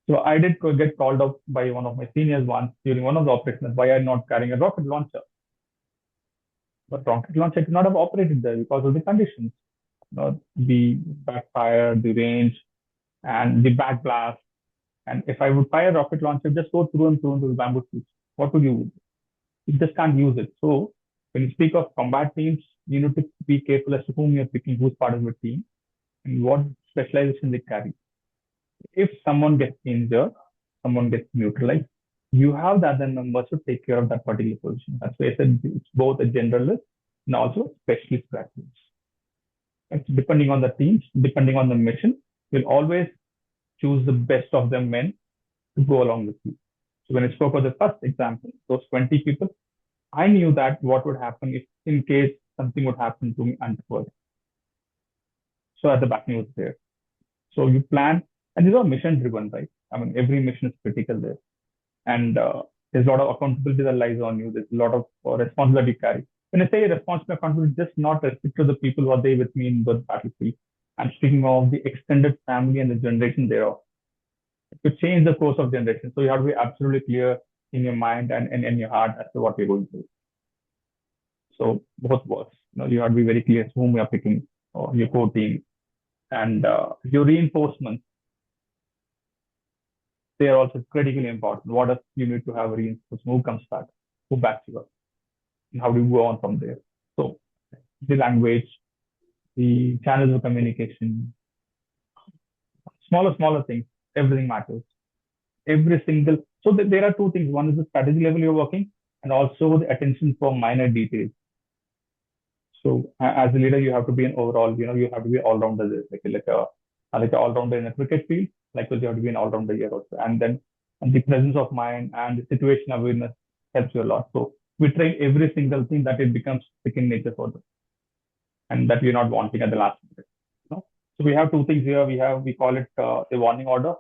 So I did get called up by one of my seniors once during one of the operations why I'm not carrying a rocket launcher. But rocket launcher could not have operated there because of the conditions, the backfire, the range, and the backblast. And if I would fire a rocket launcher, just go through and through into the bamboo shoots. What would you do? You just can't use it. So When you speak of combat teams, you need to be careful as to whom you're picking, who's part of the team, and what specialization they carry. If someone gets injured, someone gets neutralized, you have the other members to take care of that particular position. That's why I said it's both a generalist and also specialist practice. It's depending on the teams, depending on the mission, you'll always choose the best of the men to go along with you. So when I spoke of the first example, those 20 people, I knew that what would happen if in case something would happen to me untoward. So at the backing was there. So you plan, and these are mission driven, right? I mean, every mission is critical there. And there's a lot of accountability that lies on you. There's a lot of responsibility you carry. When I say responsibility, accountability, just not restrict to the people who are there with me in the battlefield. I'm speaking of the extended family and the generation thereof. To change the course of generation. So you have to be absolutely clear in your mind and in your heart as to what you're going through. So both works. You have to be very clear as to whom you are picking, or your core team, and your reinforcements. They are also critically important. What if you need to have a reinforcement? Who comes back? Who backs you up? And how do you go on from there? So the language, the channels of communication, smaller things, everything matters. Every single, so there are two things. One is the strategy level you're working, and also the attention for minor details. So as a leader, you have to be an overall, you have to be all rounder, like an all rounder in a cricket field. Likewise, you have to be an all rounder here also. And then the presence of mind and the situation awareness helps you a lot. So we train every single thing that it becomes second nature for them, and that we're not wanting at the last minute. So we have two things here. We call it the warning order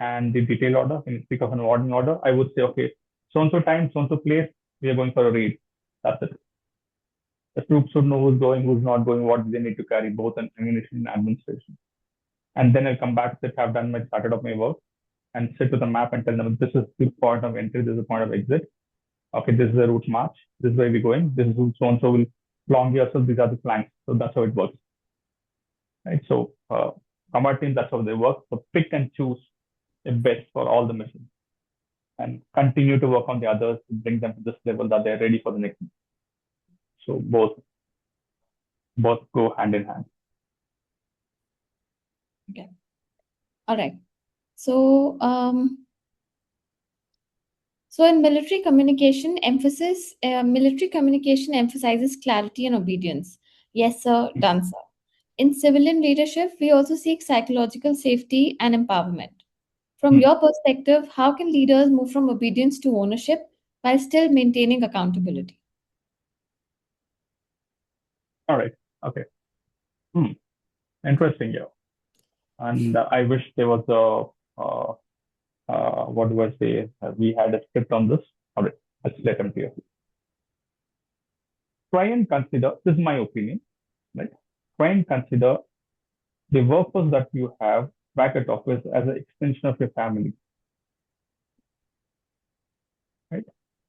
and the detail order. When you speak of an warning order, I would say, okay, so-and-so time, so-and-so place, we are going for a raid. That's it. The troops should know who's going, who's not going, what they need to carry, both in ammunition and administration. And then I'll come back to it, have done started off my work, and sit with a map and tell them, this is the point of entry, this is the point of exit. Okay, this is the route march, this is where we're going, this is who so-and-so will long here, so these are the flanks. So that's how it works. Right? So combat teams, that's how they work. So pick and choose the best for all the missions, and continue to work on the others to bring them to this level that they're ready for the next. So both go hand in hand. Okay. All right. So, so in military communication, military communication emphasizes clarity and obedience. Yes, sir. Done, sir. In civilian leadership, we also seek psychological safety and empowerment. From your perspective, how can leaders move from obedience to ownership while still maintaining accountability? All right. Okay. Interesting, yeah. And I wish there was what do I say? We had a script on this. All right. Let's let them clear. Try and consider, this is my opinion, right? Try and consider the workforce that you have back at office as an extension of your family. Right?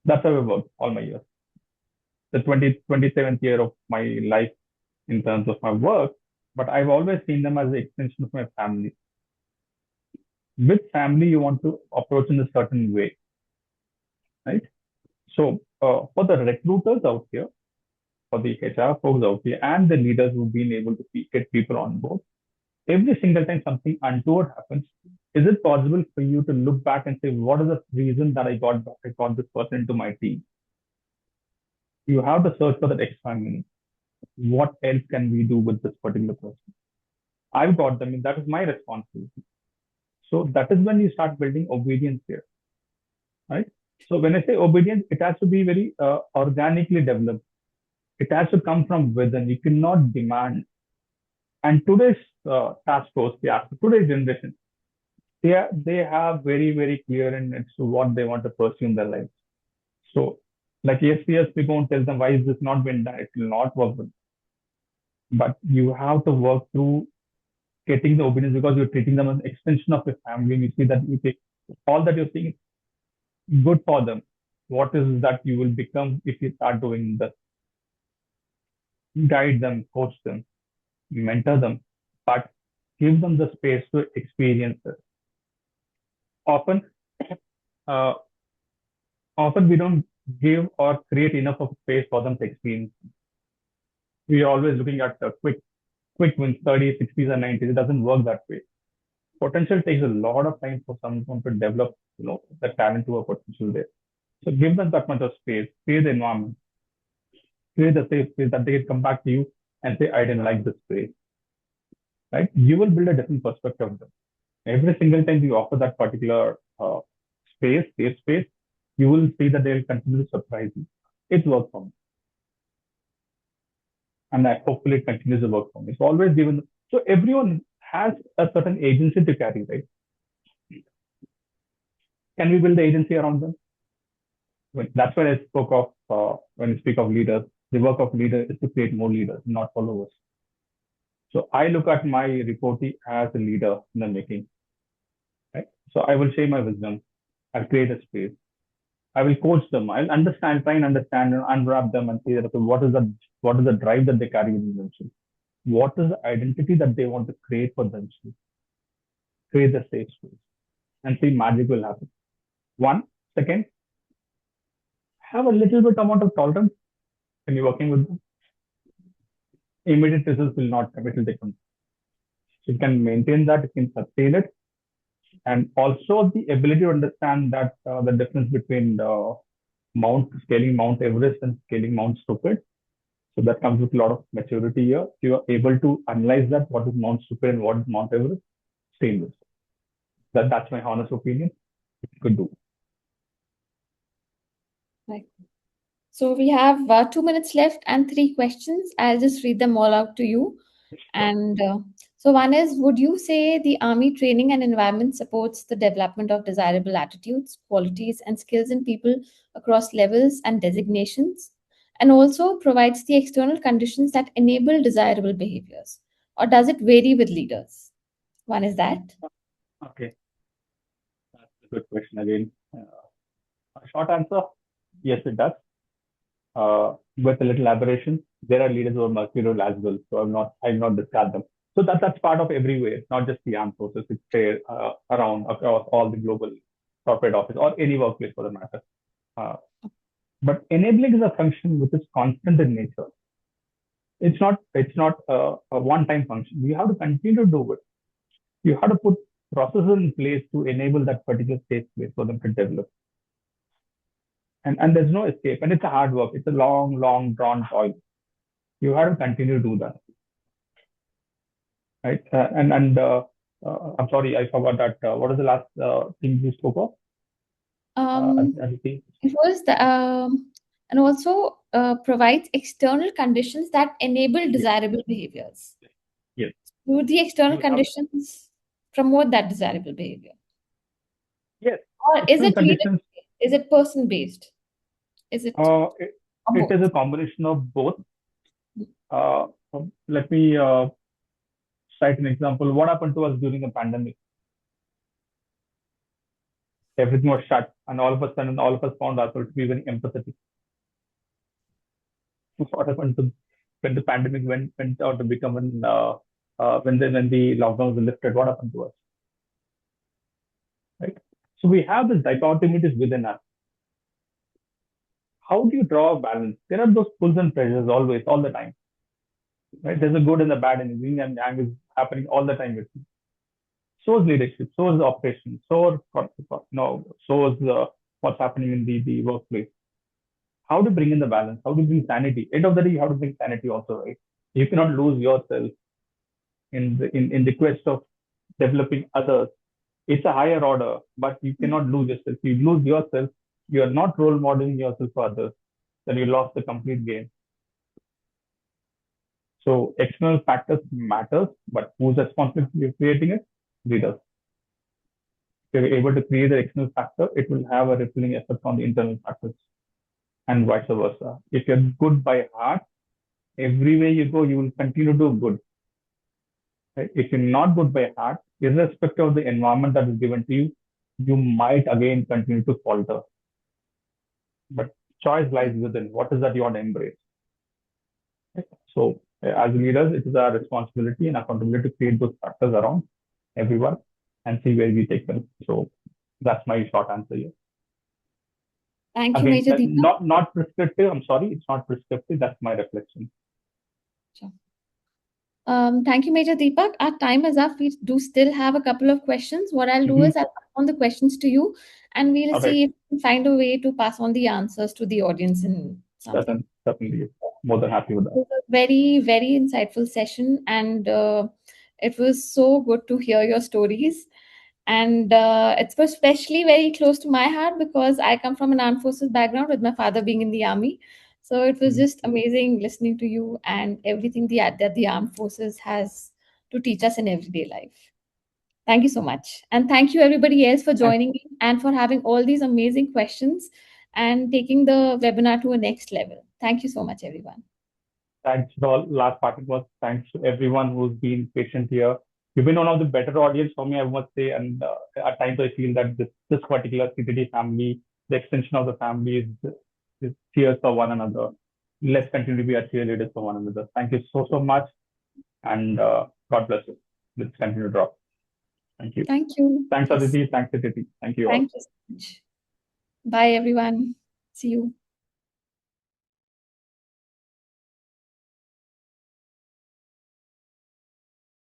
That's how I worked all my years. The 27th year of my life in terms of my work, but I've always seen them as an extension of my family. With family, you want to approach in a certain way, right? So for the recruiters out here, for the HR folks out here, and the leaders who've been able to get people on board, every single time something untoward happens, is it possible for you to look back and say, what is the reason that I got this person into my team? You have to search for that extra meaning. What else can we do with this particular person? I've got them, and that is my responsibility. So that is when you start building obedience here, right? So when I say obedience, it has to be very organically developed. It has to come from within. You cannot demand. And today's task force, today's generation, they have very, very clear in as to what they want to pursue in their lives. So like yes, we won't tell them why is this not been done. It will not work. But you have to work through getting the obedience because you're treating them as an extension of your family, and you see that you take all that you're seeing is good for them. What is that you will become if you start doing this? Guide them, coach them, mentor them, but give them the space to experience it. Often we don't give or create enough of space for them to experience. We are always looking at quick wins, 30s, 60s, and 90s. It doesn't work that way. Potential takes a lot of time for someone to develop, the talent to a potential there. So give them that much of space, create the environment, create the safe space that they can come back to you and say, I didn't like this space, right? You will build a different perspective of them. Every single time you offer that particular safe space, you will see that they will continue to surprise you. It's worked for me. And that hopefully it continues to work for me. It's always given. So everyone has a certain agency to carry, right? Can we build the agency around them? That's why I spoke of, when I speak of leaders, the work of leader is to create more leaders, not followers. So I look at my reportee as a leader in the making, right? So I will share my wisdom. I'll create a space. I will coach them. I'll try and understand and unwrap them and see that, okay, what is the drive that they carry within themselves? What is the identity that they want to create for themselves? Create the safe space and see magic will happen. One, second, have a little bit amount of tolerance when you're working with them. Immediate results will not come, it will take time. So you can maintain that, you can sustain it. And also the ability to understand that the difference between scaling Mount Everest and scaling Mount Stupid. So that comes with a lot of maturity here. You are able to analyze that, what is Mount Stupid and what is Mount Everest. Same with that's my honest opinion. You could do. Right. So we have 2 minutes left and 3 questions. I'll just read them all out to you. And so one is, would you say the army training and environment supports the development of desirable attitudes, qualities, and skills in people across levels and designations, and also provides the external conditions that enable desirable behaviors? Or does it vary with leaders? One is that. Okay. That's a good question again. A short answer, yes, it does. With a little aberration, there are leaders who are mercurial as well. So I'll not discard them. So that's part of everywhere, not just the armed forces. It's there around across all the global corporate office or any workplace for the matter. But enabling is a function which is constant in nature. It's not a one-time function. You have to continue to do it. You have to put processes in place to enable that particular safe place for them to develop. And there's no escape. And it's a hard work. It's a long drawn toil. You have to continue to do that. Right? I'm sorry, I forgot that. What is the last thing you spoke of? It was and also provides external conditions that enable desirable behaviors. Yes. Do the external conditions promote that desirable behavior? Yes. Or is it leadership? Is it person based? Is it? It is a combination of both. Let me cite an example. What happened to us during the pandemic? Everything was shut, and all of a sudden, all of us found ourselves to be very empathetic. What happened to when the pandemic went out to become when the lockdowns were lifted? What happened to us? Right. So we have this dichotomies within us. How do you draw a balance? There are those pulls and pressures always, all the time. Right? There's a good and the bad, and yin and yang is happening all the time. So is leadership, so is operations, so is what's happening in the workplace. How to bring in the balance? How to bring sanity? End of the day, you have to bring sanity also, right? You cannot lose yourself in the quest of developing others. It's a higher order, but you cannot lose yourself. You lose yourself, you are not role modeling yourself for others, then you lost the complete game. So external factors matters, but who's responsible for creating it? Leaders. If you're able to create the external factor, it will have a rippling effect on the internal factors and vice versa. If you're good by heart, everywhere you go, you will continue to do good. Right? If you're not good by heart, irrespective of the environment that is given to you, you might again continue to falter. But choice lies within. What is that you want to embrace? Right? So as leaders, it is our responsibility and accountability to create those factors around everyone and see where we take them. So that's my short answer here. Thank you, Again, Major Deepak. not prescriptive. I'm sorry, it's not prescriptive. That's my reflection. Sure. Thank you, Major Deepak. Our time is up. We do still have a couple of questions. What I'll do is I'll pass on the questions to you, and we'll All see right. if we can find a way to pass on the answers to the audience in something. Certainly, more than happy with It that. was a very, very insightful session, and it was so good to hear your stories. And it's especially very close to my heart because I come from an armed forces background with my father being in the army. So it was just amazing listening to you and everything that the armed forces has to teach us in everyday life. Thank you so much. And thank you everybody else for joining in and for having all these amazing questions and taking the webinar to a next level. Thank you so much, everyone. Thanks to all. Last part was thanks to everyone who's been patient here. You've been one of the better audience for me, I must say. And at times I feel that this particular CTD family, the extension of the family is cheers for one another. Let's continue to be a cheerleaders for one another. Thank you so much. And God bless you. Let's continue to drop. Thank you. Thank you. Thanks, Yes. Aditi. Thanks, Aditi. Thank you all. Thank you so much. Bye, everyone. See you.